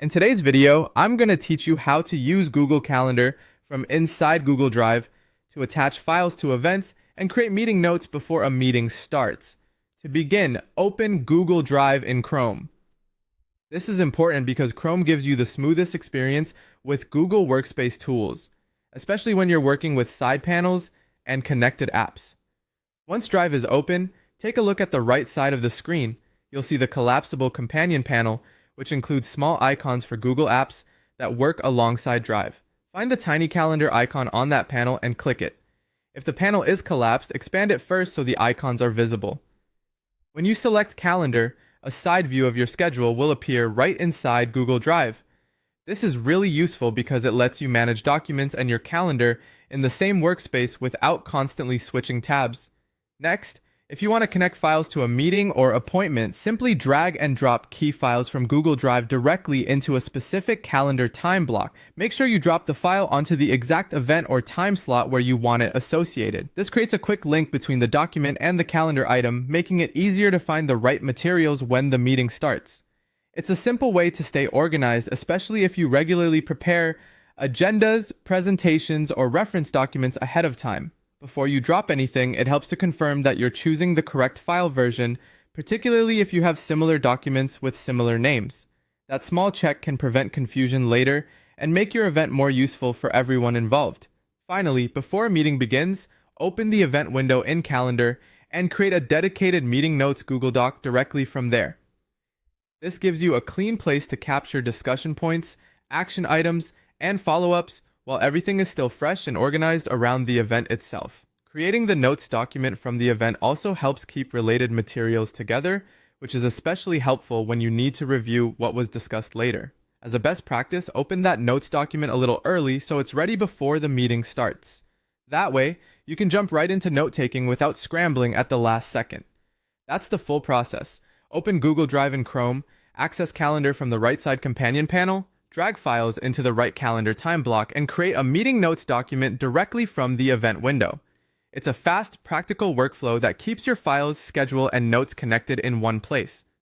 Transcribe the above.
In today's video, I'm going to teach you how to use Google Calendar from inside Google Drive to attach files to events and create meeting notes before a meeting starts. To begin, open Google Drive in Chrome. This is important because Chrome gives you the smoothest experience with Google Workspace tools, especially when you're working with side panels and connected apps. Once Drive is open, take a look at the right side of the screen. You'll see the collapsible companion panel, which includes small icons for Google Apps that work alongside Drive. Find the tiny calendar icon on that panel and click it. If the panel is collapsed, expand it first so the icons are visible. When you select Calendar, a side view of your schedule will appear right inside Google Drive. This is really useful because it lets you manage documents and your calendar in the same workspace without constantly switching tabs. Next, if you want to connect files to a meeting or appointment, simply drag and drop key files from Google Drive directly into a specific calendar time block. Make sure you drop the file onto the exact event or time slot where you want it associated. This creates a quick link between the document and the calendar item, making it easier to find the right materials when the meeting starts. It's a simple way to stay organized, especially if you regularly prepare agendas, presentations, or reference documents ahead of time. Before you drop anything, it helps to confirm that you're choosing the correct file version, particularly if you have similar documents with similar names. That small check can prevent confusion later and make your event more useful for everyone involved. Finally, before a meeting begins, open the event window in Calendar and create a dedicated Meeting Notes Google Doc directly from there. This gives you a clean place to capture discussion points, action items, and follow-ups while everything is still fresh and organized around the event itself. Creating the notes document from the event also helps keep related materials together, which is especially helpful when you need to review what was discussed later. As a best practice, open that notes document a little early so it's ready before the meeting starts. That way, you can jump right into note-taking without scrambling at the last second. That's the full process. Open Google Drive in Chrome, access Calendar from the right side companion panel, drag files into the right calendar time block, and create a meeting notes document directly from the event window. It's a fast, practical workflow that keeps your files, schedule, and notes connected in one place.